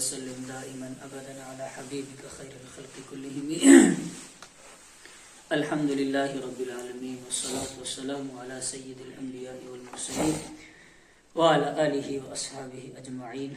وسلم دائما ابدا على حبيبك خير الخلق كلهم الحمد لله رب العالمين والصلاة والسلام على سيد الأنبياء والمرسلين وعلى آله وأصحابه أجمعين.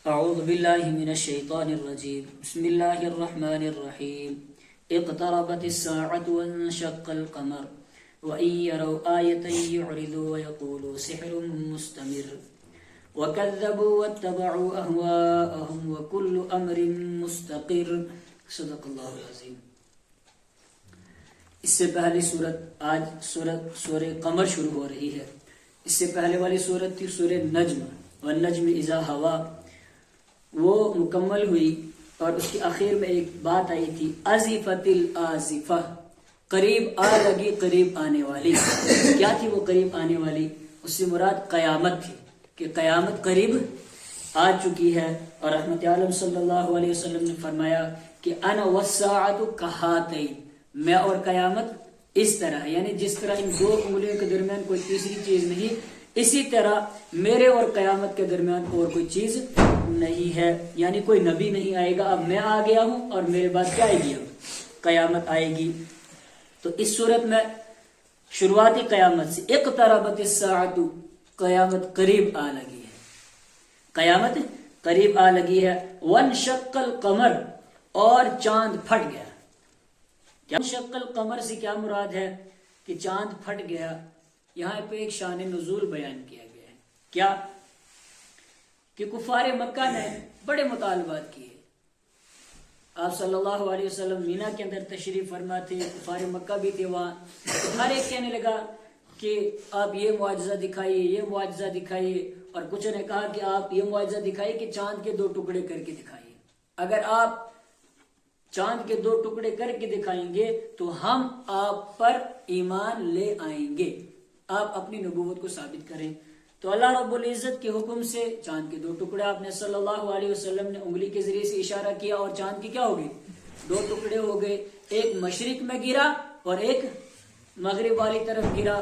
أعوذ بالله من الشيطان الرجيم. بسم الله الرحمن الرحيم. اقتربت الساعة وانشق القمر وإن يروا آية يعرضوا ويقولوا سحر مستمر وكذبوا واتبعوا أهواءهم وكل أمر مستقر. صدق الله العظيم. اس سے پہلی سورہ قمر شروع ہو رہی ہے. اس سے پہلے والی سورت تھی سورہ نجم، والنجم اذا ہوا، وہ مکمل ہوئی اور اس کی آخر میں ایک بات آئی تھی ازفت الازفہ، قریب آ لگی، قریب آنے والی. کیا تھی وہ قریب آنے والی؟ اس سے مراد قیامت تھی کہ قیامت قریب آ چکی ہے. اور رحمت عالم صلی اللہ علیہ وسلم نے فرمایا کہ انا والساعۃ کہاتین، میں اور قیامت اس طرح، یعنی جس طرح ان دو انگلیوں کے درمیان کوئی تیسری چیز نہیں، اسی طرح میرے اور قیامت کے درمیان اور کوئی چیز نہیں ہے. یعنی کوئی نبی نہیں آئے گا، اب میں آ گیا ہوں اور میرے بعد کیا آئے گی؟ قیامت آئے گی. تو اس صورت میں شروعاتی قیامت سے اقتربت الساعۃ، قیامت قریب آ لگی ہے، قیامت قریب آ لگی ہے. وانشق القمر، اور چاند پھٹ گیا. انشق القمر سے کیا مراد ہے کہ چاند پھٹ گیا؟ یہاں پہ ایک شان نزول بیان کیا گیا ہے. کیا کہ کفار مکہ نے بڑے مطالبات کیے. آپ صلی اللہ علیہ وسلم مینا کے اندر تشریف فرما تھے، کفار مکہ بھی تھے وہاں. ہر ایک کہنے لگا کہ آپ یہ معجزہ دکھائیے، یہ معجزہ دکھائیے، اور کچھ نے کہا کہ آپ یہ معجزہ دکھائیے کہ چاند کے 2 ٹکڑے کر کے دکھائیے. اگر آپ چاند کے 2 ٹکڑے کر کے دکھائیں گے تو ہم آپ پر ایمان لے آئیں گے، آپ اپنی نبوت کو ثابت کریں. تو اللہ رب العزت کے حکم سے چاند کے 2 ٹکڑے آپ نے صلی اللہ علیہ وسلم نے انگلی کے ذریعے سے اشارہ کیا اور چاند کی کیا ہو گئی؟ 2 ٹکڑے ہو گئے. ایک مشرق میں گرا اور ایک مغرب والی طرف گرا.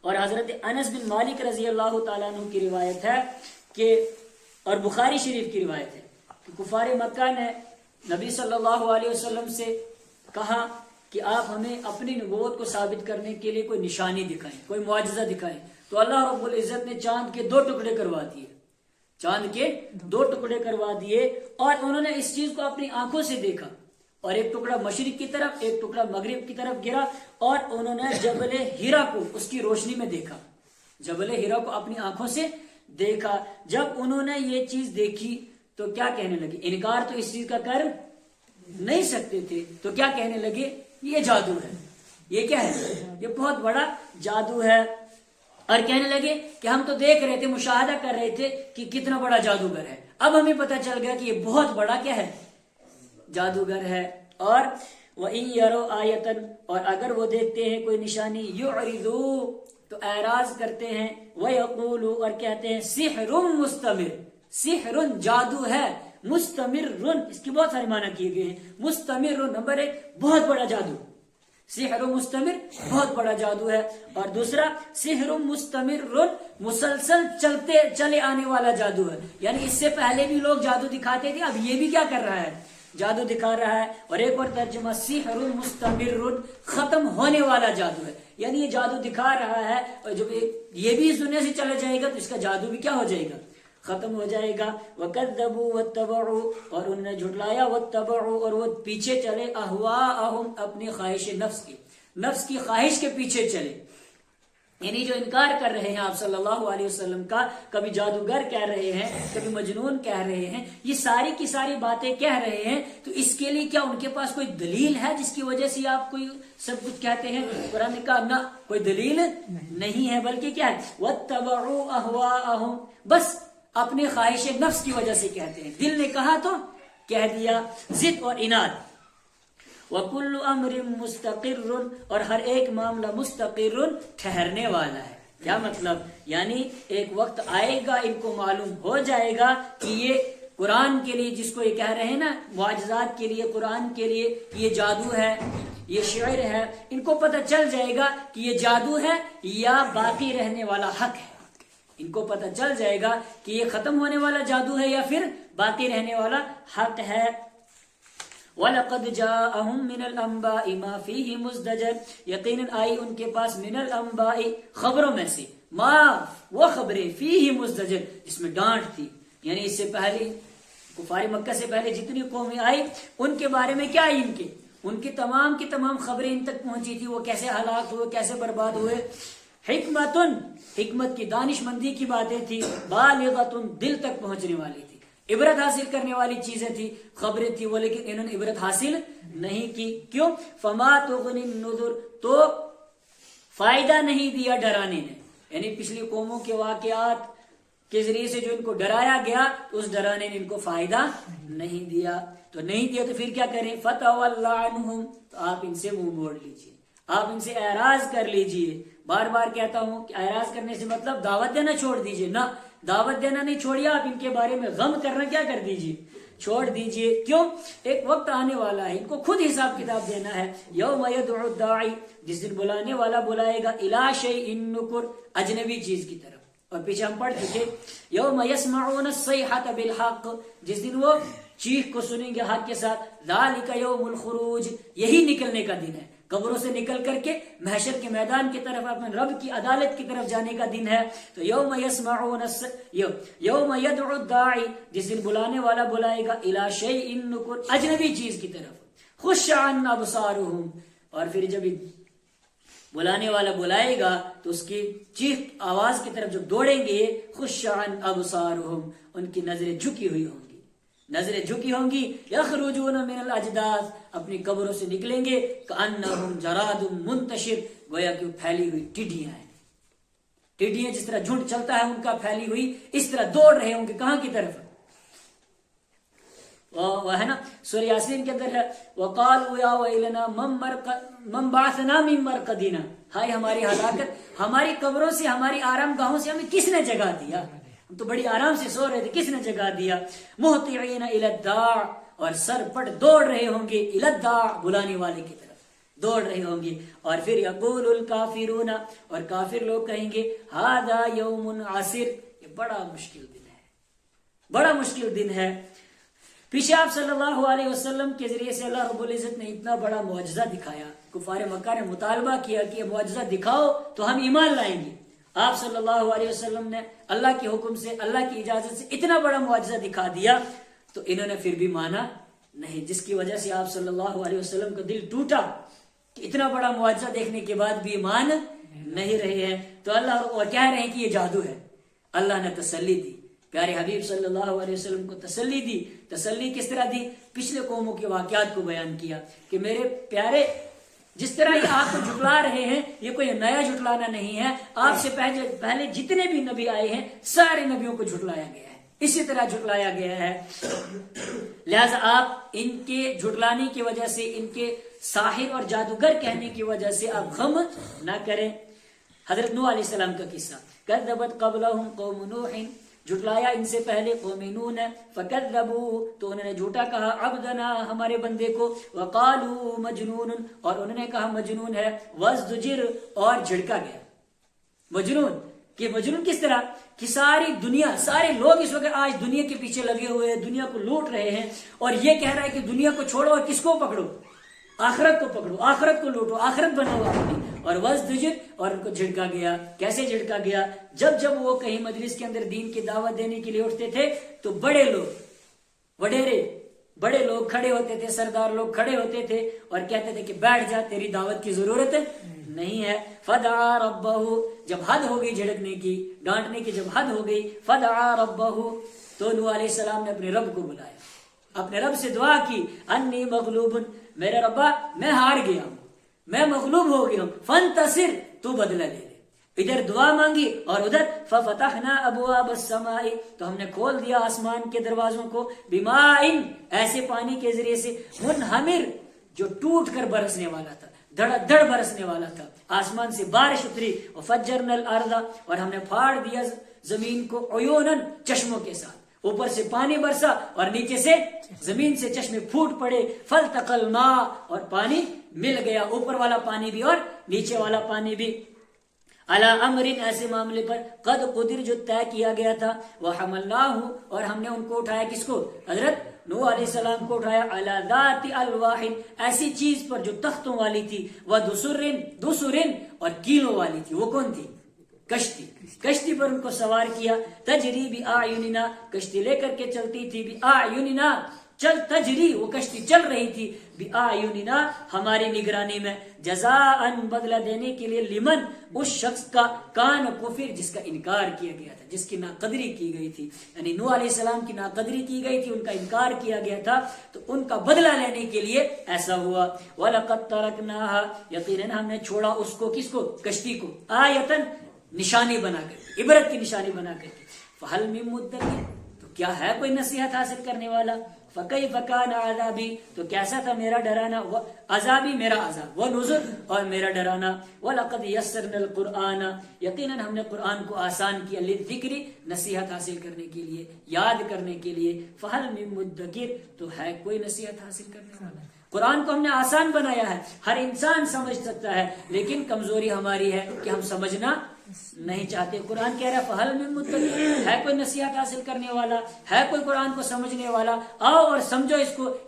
اور حضرت انس بن مالک رضی اللہ تعالیٰ عنہ کی روایت ہے کہ، اور بخاری شریف کی روایت ہے کہ کفار مکہ نے نبی صلی اللہ علیہ وسلم سے کہا کہ آپ ہمیں اپنی نبوت کو ثابت کرنے کے لیے کوئی نشانی دکھائیں، کوئی معجزہ دکھائیں. تو اللہ رب العزت نے چاند کے 2 ٹکڑے کروا دیے، چاند کے 2 ٹکڑے کروا دیے، اور انہوں نے اس چیز کو اپنی آنکھوں سے دیکھا. اور ایک ٹکڑا مشرق کی طرف، ایک ٹکڑا مغرب کی طرف گرا، اور انہوں نے جبل ہیرا کو اس کی روشنی میں دیکھا، جبل ہیرا کو اپنی آنکھوں سے دیکھا. جب انہوں نے یہ چیز دیکھی تو کیا کہنے لگے؟ انکار تو اس چیز کا کر نہیں سکتے تھے. تو کیا کہنے لگے؟ یہ جادو ہے، یہ کیا ہے؟ یہ بہت بڑا جادو ہے. اور کہنے لگے کہ ہم تو دیکھ رہے تھے، مشاہدہ کر رہے تھے کہ کتنا بڑا جادوگر ہے، اب ہمیں پتہ چل گیا کہ یہ بہت بڑا کیا ہے؟ جادوگر ہے. اور وَإِن يَرَوْا آیَةً، اور اگر وہ دیکھتے ہیں کوئی نشانی، يُعْرِضُوا، تو اعراض کرتے ہیں، وَيَقُولُوا، اور کہتے ہیں سحر مستمر، سحر جادو ہے، مستمر، اس کی بہت سارے معنی کیے گئے ہیں. مستمر، نمبر 1 بہت بڑا جادو، سحر مستمر بہت بڑا جادو ہے. اور دوسرا سحر مستمر، مسلسل چلے آنے والا جادو ہے. یعنی اس سے پہلے بھی لوگ جادو دکھاتے تھے، اب یہ بھی کیا کر رہا ہے؟ جادو دکھا رہا ہے. اور ایک اور ترجمہ سحر مستمر، ختم ہونے والا جادو ہے. یعنی یہ جادو دکھا رہا ہے، اور جب یہ بھی اس دنیا سے چلا جائے گا تو اس کا جادو بھی کیا ہو جائے گا؟ ختم ہو جائے گا. وَكَذَّبُوا وَاتَّبَعُوا، اور انہوں نے جھٹلایا، وَاتَّبَعُوا، اور وہ پیچھے چلے، أَهْوَاءَهُمْ، اپنی خواہش نفس کی خواہش کے پیچھے چلے. یعنی جو انکار کر رہے ہیں آپ صلی اللہ علیہ وسلم کا، کبھی جادوگر کہہ رہے ہیں، کبھی مجنون کہہ رہے ہیں، یہ ساری کی ساری باتیں کہہ رہے ہیں، تو اس کے لیے کیا ان کے پاس کوئی دلیل ہے جس کی وجہ سے آپ کوئی سب کچھ کہتے ہیں؟ قرآن نے کہا نہ، کوئی دلیل نہیں ہے، بلکہ کیا ہے؟ وَاتَّبَعُوا أَهْوَاءَهُمْ، بس اپنے خواہش نفس کی وجہ سے کہتے ہیں. دل نے کہا تو کہہ دیا، ضد اور اناد. وَكُلُّ أَمْرٍ مُسْتَقِرٌ، اور ہر ایک معاملہ مستقر، ٹھہرنے والا ہے. کیا مطلب؟ یعنی ایک وقت آئے گا، ان کو معلوم ہو جائے گا کہ یہ قرآن کے لیے، جس کو یہ کہہ رہے ہیں نا معجزات کے لیے، قرآن کے لیے یہ جادو ہے، یہ شعر ہے، ان کو پتہ چل جائے گا کہ یہ جادو ہے یا باقی رہنے والا حق ہے. ان کو پتہ چل جائے گا کہ یہ ختم ہونے والا جادو ہے یا پھر باقی رہنے والا حق ہے. وَلَقَدْ جَاءَهُم مِّنَ الْأَنبَاءِ مَا فِيهِ مُزْدَجَرٌ یقیناً آئی ان کے پاس من الانباء خبروں میں سے ما وہ خبریں فیہ مزدجر جس میں ڈانٹ تھی. یعنی اس سے پہلے کفار مکہ سے پہلے جتنی قومیں آئی ان کے بارے میں کیا ان کی تمام کی تمام خبریں ان تک پہنچی تھی. وہ کیسے ہلاک ہوئے, کیسے برباد ہوئے. حکمت کی دانش مندی کی باتیں تھی. بالغتن دل تک پہنچنے والی تھی, عبرت حاصل کرنے والی چیزیں تھی, خبریں تھی وہ, لیکن انہوں نے عبرت حاصل نہیں کی. کیوں؟ فما تغنی النذر تو فائدہ نہیں دیا ڈرانے نے. یعنی پچھلی قوموں کے واقعات کے ذریعے سے جو ان کو ڈرایا گیا تو اس ڈرانے نے ان کو فائدہ نہیں دیا. تو نہیں دیا تو پھر کیا کریں؟ فتول عنہم تو آپ ان سے منہ موڑ لیجئے, آپ ان سے اعراض کر لیجئے. بار بار کہتا ہوں کہ اعراض کرنے سے مطلب دعوت دینا چھوڑ دیجئے, نہ دعوت دینا نہیں چھوڑیے, آپ ان کے بارے میں غم کرنا کیا کر دیجئے, چھوڑ دیجئے. کیوں؟ ایک وقت آنے والا ہے, ان کو خود حساب کتاب دینا ہے. یوم یدعو الداعی جس دن بلانے والا بلائے گا الی شیء نکر اجنبی چیز کی طرف. اور پیچھے ہم پڑھ چکے یوم یسمعون الصیحۃ بالحق جس دن وہ چیخ کو سنیں گے حق کے ساتھ. ذالک یوم الخروج یہی نکلنے کا دن ہے, قبروں سے نکل کر کے محشر کے میدان کی طرف اپنے رب کی عدالت کی طرف جانے کا دن ہے. تو یوم یسمعون یوم یدعو الداعی جس دن بلانے والا بلائے گا الی شیء نکر اجنبی چیز کی طرف. خش عن ابصارهم اور پھر جب بلانے والا بلائے گا تو اس کی چیخ آواز کی طرف جب دوڑیں گے, خش عن ابصارهم ان کی نظریں جھکی ہوئی ہوں گی, نظریں جھکی ہوں گی. یخرجون من الاجداث اپنی قبروں سے نکلیں گے, کانہم جراد منتشر گویا کہ پھیلی ہوئی ٹڈیاں ہیں. ٹڈیاں جس طرح جھنڈ چلتا ہے ان کا پھیلی ہوئی اس طرح دوڑ رہے ہوں گے. کہاں کی طرف؟ وہ ہے نا سورہ یاسین کے اندر ہے وقالوا یا ویلنا من بعثنا من مرقدنا ہائے ہماری ہلاکت, ہماری قبروں سے, ہماری آرام گاہوں سے ہمیں کس نے جگا دیا, ہم تو بڑی آرام سے سو رہے تھے, کس نے جگا دیا. مہطعین الی الداع اور سر پٹ دوڑ رہے ہوں گے, الی الداع بلانے والے کی طرف دوڑ رہے ہوں گے. اور پھر یقول الکافرون اور کافر لوگ کہیں گے ھذا یوم عسیر یہ بڑا مشکل دن ہے, بڑا مشکل دن ہے. پیچھے آپ صلی اللہ علیہ وسلم کے ذریعے سے اللہ رب العزت نے اتنا بڑا معجزہ دکھایا. کفار مکہ نے مطالبہ کیا کہ یہ معجزہ دکھاؤ تو ہم ایمان لائیں گے. آپ صلی اللہ علیہ وسلم نے اللہ کے حکم سے, اللہ کی اجازت سے اتنا بڑا معجزہ دکھا دیا تو انہوں نے پھر بھی مانا نہیں, جس کی وجہ سے آپ صلی اللہ علیہ وسلم کا دل ٹوٹا کہ اتنا بڑا معجزہ دیکھنے کے بعد بھی ایمان نہیں رہے ہیں. تو اللہ اور کہہ رہے ہیں کہ یہ جادو ہے. اللہ نے تسلی دی, پیارے حبیب صلی اللہ علیہ وسلم کو تسلی دی. تسلی کس طرح دی؟ پچھلے قوموں کے واقعات کو بیان کیا کہ میرے پیارے جس طرح یہ آپ کو جھٹلا رہے ہیں یہ کوئی نیا جھٹلانا نہیں ہے, آپ سے پہلے جتنے بھی نبی آئے ہیں سارے نبیوں کو جھٹلایا گیا ہے, اسی طرح جھٹلایا گیا ہے. لہذا آپ ان کے جھٹلانے کی وجہ سے, ان کے ساحر اور جادوگر کہنے کی وجہ سے آپ غم نہ کریں. حضرت نوح علیہ السلام کا قصہ, کذبت قبلہم قوم نوح جھٹلایا ان سے پہلے قوم نوح نے, فکذبوا تو انہوں نے جھوٹا کہا عبدنا ہمارے بندے کو, وقالوا مجنون اور انہوں نے کہا مجنون ہے, وازدجر اور جھڑکا گیا. مجنون کہ مجنون کس طرح کہ ساری دنیا, سارے لوگ اس وقت آج دنیا کے پیچھے لگے ہوئے ہیں, دنیا کو لوٹ رہے ہیں اور یہ کہہ رہا ہے کہ دنیا کو چھوڑو اور کس کو پکڑو, آخرت کو پکڑو, آخرت کو لوٹو, آخرت بناؤ اپنی. اور وزدجر اور ان کو جھڑکا گیا. کیسے جھڑکا گیا؟ جب وہ کہیں مجلس کے اندر دین کی دعوت دینے کے لیے اٹھتے تھے تو بڑے لوگ, وڈیرے بڑے لوگ کھڑے ہوتے تھے, سردار لوگ کھڑے ہوتے تھے اور کہتے تھے کہ بیٹھ جا, تیری دعوت کی ضرورت نہیں ہے. فدعا ربہ جب حد ہو گئی جھڑکنے کی, ڈانٹنے کی جب حد ہو گئی, فدعا ربہ تو نوح علیہ السلام نے اپنے رب کو بلایا, اپنے رب سے دعا کی, انی مغلوب میرے ربا میں ہار گیا ہوں, میں مغلوب ہو گیا ہوں, فانتصر تو بدلہ لے لے. ادھر دعا مانگی اور ادھر ففتحنا ابواب السماء تو ہم نے کھول دیا آسمان کے دروازوں کو, بماء ایسے پانی کے ذریعے سے, منہمر جو ٹوٹ کر برسنے والا تھا, دھڑ دھڑ برسنے والا تھا. آسمان سے بارش اتری, وفجرنا الارض اور ہم نے پھاڑ دیا زمین کو, عیونا چشموں کے ساتھ, اوپر سے پانی برسا اور نیچے سے زمین سے چشمے پھوٹ پڑے. فالتقى الماء اور پانی مل گیا, اوپر والا پانی بھی اور نیچے والا پانی بھی. علی امرن ایسے معاملے پر قد قدر جو طے کیا گیا تھا، وحملناہ اور ہم نے ان کو اٹھایا، کس کو؟ حضرت نوح علیہ السلام کو اٹھایا، علی ذات الواح ایسی چیز پر جو تختوں والی تھی، ودسرن اور کیلوں والی تھی، وہ کون تھی؟ کشتی پر ان کو سوار کیا، تجری بأعیننا کشتی لے کر کے چلتی تھی، بأعیننا تجری وہ کشتی چل رہی تھی، بأعیننا ہماری نگرانی میں، جزاء بدلہ دینے کے لیے، لمن اس شخص کا کان کفر جس کا انکار کیا گیا تھا، جس کی ناقدری کی گئی تھی، یعنی نوح علیہ السلام کی ناقدری کی گئی تھی، ان کا انکار کیا گیا تھا، تو ان کا بدلہ لینے کے لیے ایسا ہوا۔ وَلَقَدْ تَرَكْنَاهَا یقیناً ہم نے چھوڑا اس کو، کس کو؟ کشتی کو، آیتن نشانی بنا کر، عبرت کی نشانی بنا کر کے، فَهَلْ مِن مُدَّكِرٍ تو کیا ہے کوئی نصیحت حاصل کرنے والا؟ فَكَيْفَ كَانَ عَذَابِي تو کیسا تھا میرا ڈرانا، عذابی میرا عذاب، وَنُذُرْ اور میرا ڈرانا، وَلَقَدْ يَسَّرْنَا الْقُرْآنَ یقیناً ہم نے قرآن کو آسان کیا، لِلذِّكْرِ نصیحت حاصل کرنے کے لیے، یاد کرنے کے لیے، فَهَلْ مِن مُدَّكِرٍ تو ہے کوئی نصیحت حاصل کرنے والا؟ قرآن کو ہم نے آسان بنایا ہے، ہر انسان سمجھ سکتا ہے، لیکن کمزوری ہماری ہے کہ ہم سمجھنا نہیں چاہتے۔ قرآن کہہ رہا ہے فَهَلْ مِن مُدَّكِرٍ ہے کوئی نصیحت حاصل کرنے والا، ہے کوئی قرآن کو سمجھنے والا، آؤ اور سمجھو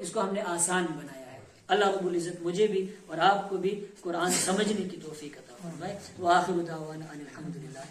اس کو ہم نے آسان بنایا ہے۔ اللہ رب العزت مجھے بھی اور آپ کو بھی قرآن سمجھنے کی توفیق عطا فرمائے۔ وآخر دعوانا ان الحمدللہ۔